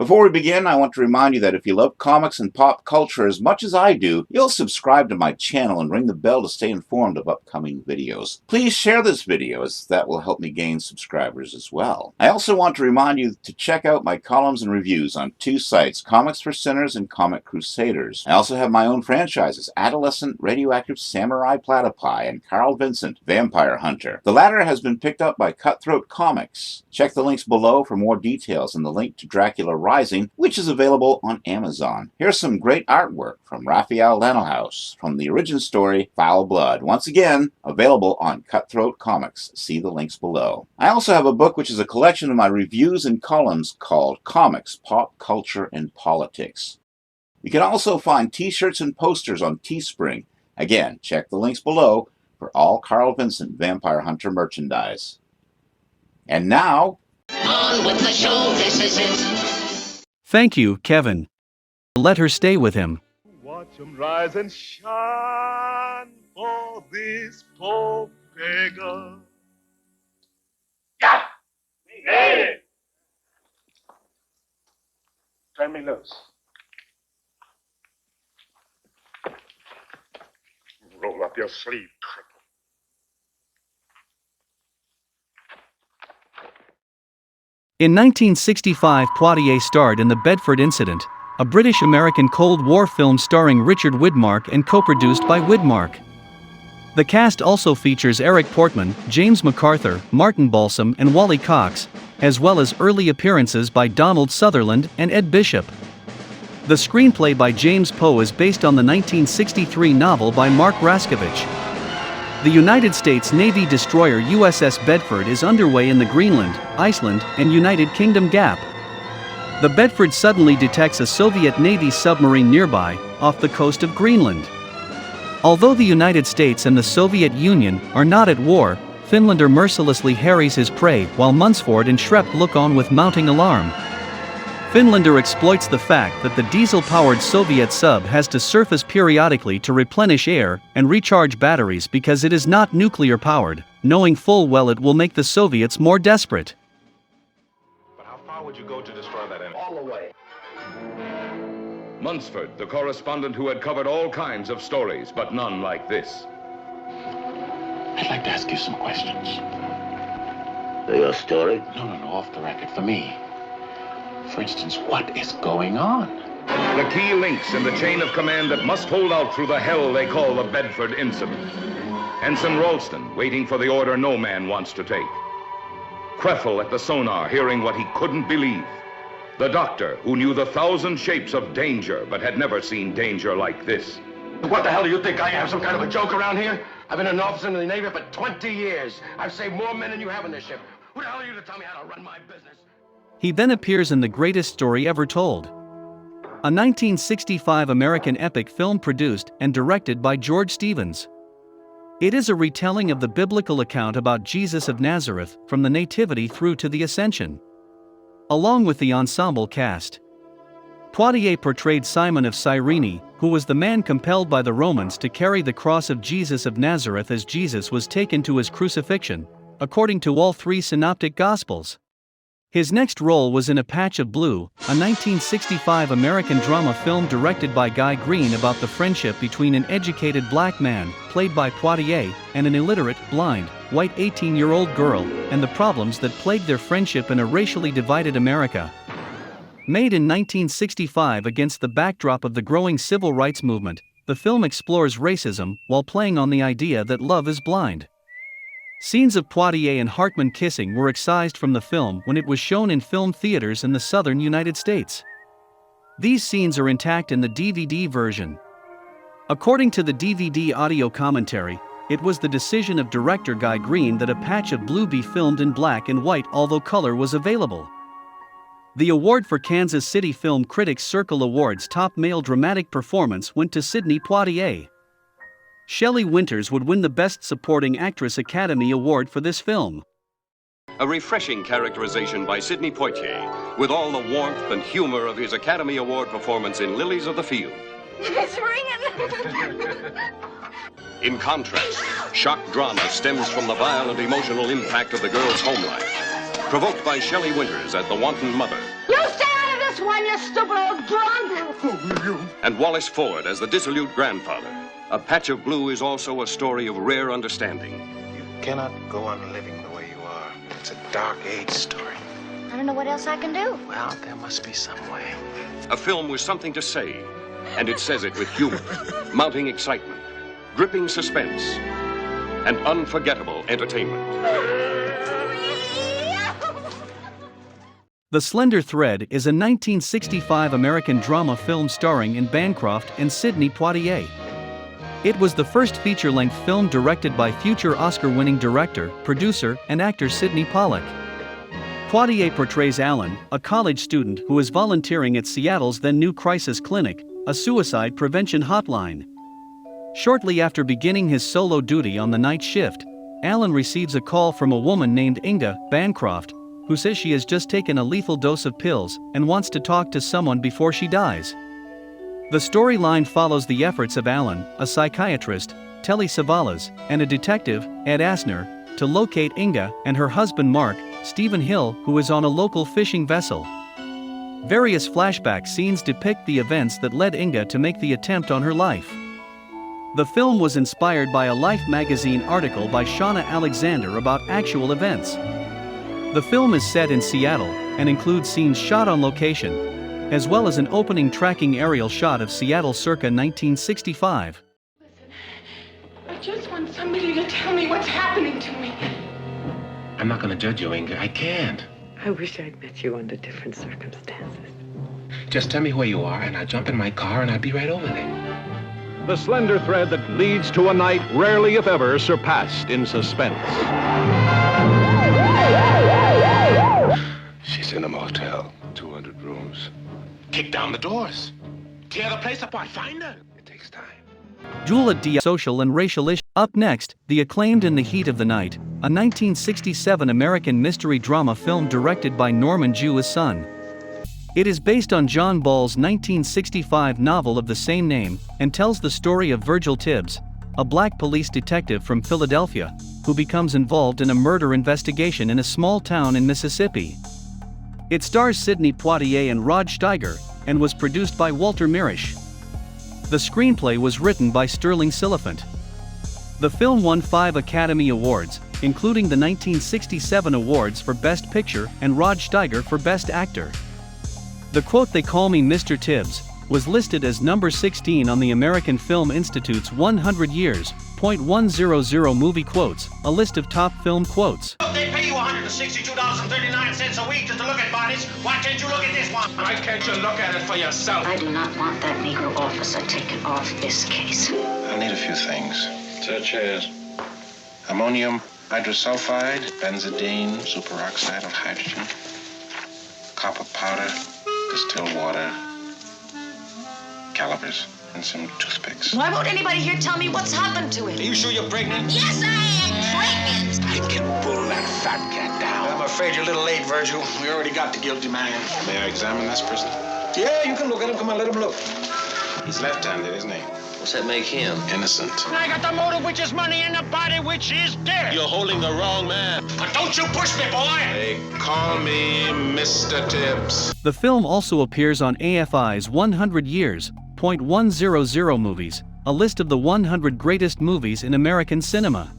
Before we begin, I want to remind you that if you love comics and pop culture as much as I do, you'll subscribe to my channel and ring the bell to stay informed of upcoming videos. Please share this video, as that will help me gain subscribers as well. I also want to remind you to check out my columns and reviews on two sites, Comics for Sinners and Comic Crusaders. I also have my own franchises, Adolescent Radioactive Samurai Platypi and Carl Vincent Vampire Hunter. The latter has been picked up by Cutthroat Comics. Check the links below for more details and the link to Dracula Rising, which is available on Amazon. Here's some great artwork from Raphael Lanahaus from the origin story Foul Blood. Once again, available on Cutthroat Comics. See the links below. I also have a book which is a collection of my reviews and columns called Comics, Pop Culture, and Politics. You can also find t-shirts and posters on Teespring. Again, check the links below for all Carl Vincent Vampire Hunter merchandise. And now, on with the show, this is it. Thank you, Kevin. Let her stay with him. Watch him rise and shine for this poor beggar. Yeah! Made it! Turn me loose. Roll up your sleeve, cripple. In 1965, Poitier starred in The Bedford Incident, a British-American Cold War film starring Richard Widmark and co-produced by Widmark. The cast also features Eric Portman, James MacArthur, Martin Balsam, and Wally Cox, as well as early appearances by Donald Sutherland and Ed Bishop. The screenplay by James Poe is based on the 1963 novel by Mark Raskovich. The United States Navy destroyer USS Bedford is underway in the Greenland, Iceland, and United Kingdom Gap. The Bedford suddenly detects a Soviet Navy submarine nearby, off the coast of Greenland. Although the United States and the Soviet Union are not at war, Finlander mercilessly harries his prey while Munsford and Shrep look on with mounting alarm. Finlander exploits the fact that the diesel-powered Soviet sub has to surface periodically to replenish air and recharge batteries because it is not nuclear-powered, knowing full well it will make the Soviets more desperate. But how far would you go to destroy that enemy? All the way. Munsford, the correspondent who had covered all kinds of stories, but none like this. I'd like to ask you some questions. For your story? No, off the record, for me. For instance, what is going on? The key links in the chain of command that must hold out through the hell they call the Bedford Incident. Ensign Ralston, waiting for the order no man wants to take. Kreffel at the sonar, hearing what he couldn't believe. The doctor, who knew the 1,000 shapes of danger, but had never seen danger like this. What the hell do you think? I have some kind of a joke around here? I've been an officer in the Navy for 20 years. I've saved more men than you have in this ship. Who the hell are you to tell me how to run my business? He then appears in The Greatest Story Ever Told, a 1965 American epic film produced and directed by George Stevens. It is a retelling of the biblical account about Jesus of Nazareth from the Nativity through to the Ascension. Along with the ensemble cast, Poitier portrayed Simon of Cyrene, who was the man compelled by the Romans to carry the cross of Jesus of Nazareth as Jesus was taken to his crucifixion, according to all three synoptic Gospels. His next role was in A Patch of Blue, a 1965 American drama film directed by Guy Green about the friendship between an educated black man, played by Poitier, and an illiterate, blind, white 18-year-old girl, and the problems that plagued their friendship in a racially divided America. Made in 1965 against the backdrop of the growing civil rights movement, the film explores racism while playing on the idea that love is blind. Scenes of Poitier and Hartman kissing were excised from the film when it was shown in film theaters in the southern United States. These scenes are intact in the DVD version. According to the DVD audio commentary, it was the decision of director Guy Green that A Patch of Blue be filmed in black and white, although color was available. The award for Kansas City Film Critics Circle Awards Top Male Dramatic Performance went to Sidney Poitier. Shelley Winters would win the Best Supporting Actress Academy Award for this film. A refreshing characterization by Sidney Poitier, with all the warmth and humor of his Academy Award performance in Lilies of the Field. It's ringing! In contrast, shock drama stems from the violent emotional impact of the girl's home life, provoked by Shelley Winters as the wanton mother. You stay out of this one, you stupid old drunk. And Wallace Ford as the dissolute grandfather. A Patch of Blue is also a story of rare understanding. You cannot go on living the way you are. It's a dark age story. I don't know what else I can do. Well, there must be some way. A film with something to say, and it says it with humor, mounting excitement, gripping suspense, and unforgettable entertainment. The Slender Thread is a 1965 American drama film starring in Bancroft and Sidney Poitier. It was the first feature-length film directed by future Oscar-winning director, producer, and actor Sidney Pollack. Poitier portrays Alan, a college student who is volunteering at Seattle's then-new crisis clinic, a suicide prevention hotline. Shortly after beginning his solo duty on the night shift, Alan receives a call from a woman named Inga Bancroft, who says she has just taken a lethal dose of pills and wants to talk to someone before she dies. The storyline follows the efforts of Alan, a psychiatrist, Telly Savalas, and a detective, Ed Asner, to locate Inga and her husband Mark, Stephen Hill, who is on a local fishing vessel. Various flashback scenes depict the events that led Inga to make the attempt on her life. The film was inspired by a Life magazine article by Shauna Alexander about actual events. The film is set in Seattle and includes scenes shot on location, as well as an opening tracking aerial shot of Seattle circa 1965. I just want somebody to tell me what's happening to me. I'm not going to judge you, Inga. I can't. I wish I'd met you under different circumstances. Just tell me where you are, and I'll jump in my car, and I'll be right over there. The slender thread that leads to a night rarely, if ever, surpassed in suspense. She's in a motel. 200 rooms. Kick down the doors. Tear the place apart. Find her. It takes time. Juliet D. Social and racial issues. Up next, the acclaimed In the Heat of the Night, a 1967 American mystery drama film directed by Norman Jew's son. It is based on John Ball's 1965 novel of the same name, and tells the story of Virgil Tibbs, a black police detective from Philadelphia, who becomes involved in a murder investigation in a small town in Mississippi. It stars Sidney Poitier and Rod Steiger, and was produced by Walter Mirisch. The screenplay was written by Sterling Siliphant. The film won 5 Academy Awards, including the 1967 awards for Best Picture and Rod Steiger for Best Actor. The quote "They call me Mr. Tibbs" was listed as number 16 on the American Film Institute's 100 Years, .100 movie quotes, a list of top film quotes. They pay you $162.39 a week just to look at bodies. Why can't you look at this one? Why can't you look at it for yourself? I do not want that Negro officer taken off this case. I'll need a few things. Such as? Ammonium hydrosulfide, benzidine, superoxide of hydrogen, copper powder, distilled water, calipers, and some toothpicks. Why won't anybody here tell me what's happened to him? Are you sure you're pregnant? Yes, I am pregnant. I can pull that fat cat down. I'm afraid you're a little late, Virgil. We already got the guilty man. May I examine this prisoner? Yeah, you can look at him. Come on, let him look. He's left-handed, isn't he? What's that make him? Innocent. I got the motive, which is money, and the body, which is dead. You're holding the wrong man. But don't you push me, boy! They call me Mr. Tibbs. The film also appears on AFI's 100 Years, .100 movies, a list of the 100 greatest movies in American cinema.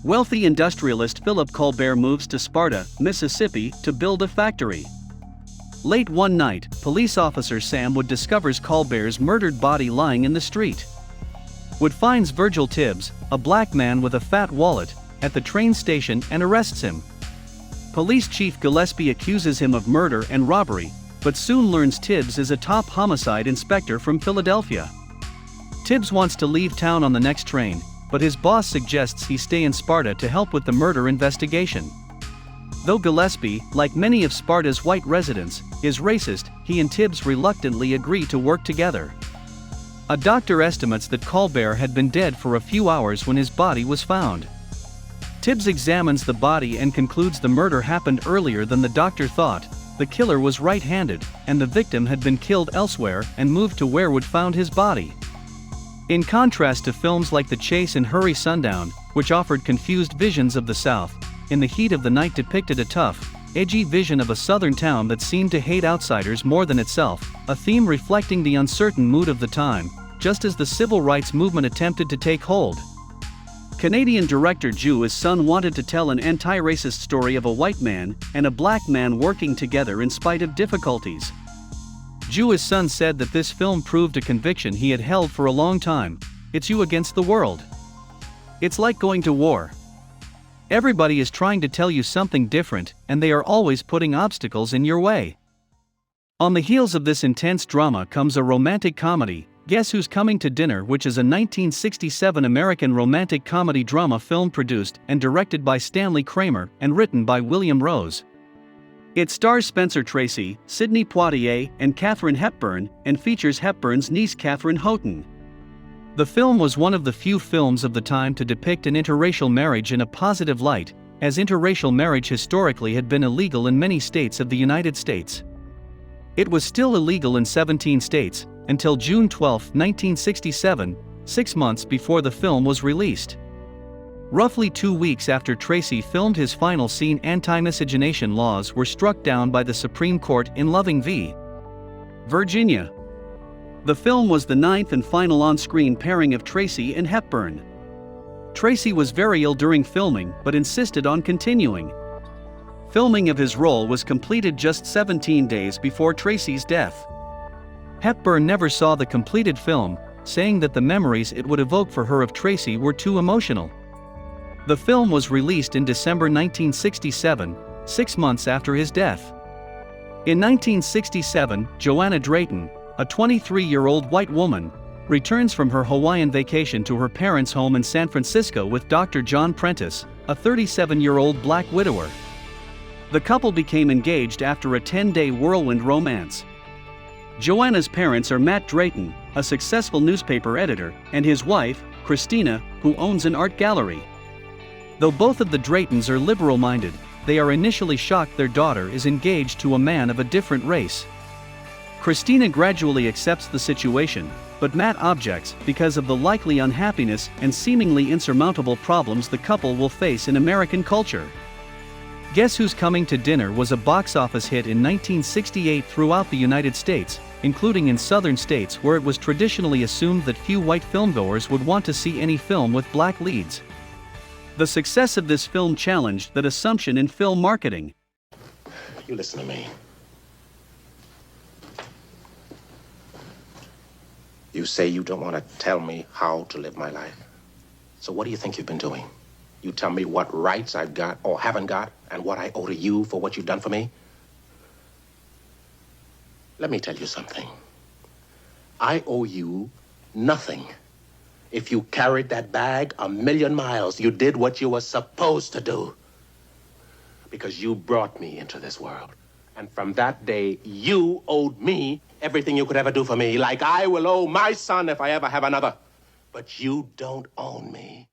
Wealthy industrialist Philip Colbert moves to Sparta, Mississippi, to build a factory. Late one night, police officer Sam Wood discovers Colbert's murdered body lying in the street. Wood finds Virgil Tibbs, a black man with a fat wallet, at the train station and arrests him. Police Chief Gillespie accuses him of murder and robbery, but soon learns Tibbs is a top homicide inspector from Philadelphia. Tibbs wants to leave town on the next train, but his boss suggests he stay in Sparta to help with the murder investigation. Though Gillespie, like many of Sparta's white residents, is racist, he and Tibbs reluctantly agree to work together. A doctor estimates that Colbert had been dead for a few hours when his body was found. Tibbs examines the body and concludes the murder happened earlier than the doctor thought. The killer was right-handed, and the victim had been killed elsewhere and moved to where Wood found his body. In contrast to films like The Chase and Hurry Sundown, which offered confused visions of the South, In the Heat of the Night depicted a tough, edgy vision of a southern town that seemed to hate outsiders more than itself, a theme reflecting the uncertain mood of the time, just as the civil rights movement attempted to take hold. Canadian director Ju's Son wanted to tell an anti-racist story of a white man and a black man working together in spite of difficulties. Ju's Son said that this film proved a conviction he had held for a long time: it's you against the world. It's like going to war. Everybody is trying to tell you something different, and they are always putting obstacles in your way. On the heels of this intense drama comes a romantic comedy, Guess Who's Coming to Dinner, which is a 1967 American romantic comedy drama film produced and directed by Stanley Kramer and written by William Rose. It stars Spencer Tracy, Sidney Poitier, and Katharine Hepburn, and features Hepburn's niece Katherine Houghton. The film was one of the few films of the time to depict an interracial marriage in a positive light, as interracial marriage historically had been illegal in many states of the United States. It was still illegal in 17 states, until June 12, 1967, 6 months before the film was released. Roughly 2 weeks after Tracy filmed his final scene, anti-miscegenation laws were struck down by the Supreme Court in Loving v. Virginia. The film was the 9th and final on-screen pairing of Tracy and Hepburn. Tracy was very ill during filming but insisted on continuing. Filming of his role was completed just 17 days before Tracy's death. Hepburn never saw the completed film, saying that the memories it would evoke for her of Tracy were too emotional. The film was released in December 1967, 6 months after his death. In 1967, Joanna Drayton, a 23-year-old white woman, returns from her Hawaiian vacation to her parents' home in San Francisco with Dr. John Prentice, a 37-year-old black widower. The couple became engaged after a 10-day whirlwind romance. Joanna's parents are Matt Drayton, a successful newspaper editor, and his wife, Christina, who owns an art gallery. Though both of the Draytons are liberal-minded, they are initially shocked their daughter is engaged to a man of a different race. Christina gradually accepts the situation, but Matt objects because of the likely unhappiness and seemingly insurmountable problems the couple will face in American culture. Guess Who's Coming to Dinner was a box office hit in 1968 throughout the United States, including in southern states where it was traditionally assumed that few white filmgoers would want to see any film with black leads. The success of this film challenged that assumption in film marketing. You listen to me. You say you don't want to tell me how to live my life. So what do you think you've been doing? You tell me what rights I've got or haven't got and what I owe to you for what you've done for me? Let me tell you something. I owe you nothing. If you carried that bag 1,000,000 miles, you did what you were supposed to do. Because you brought me into this world. And from that day, you owed me everything you could ever do for me, like I will owe my son if I ever have another. But you don't own me.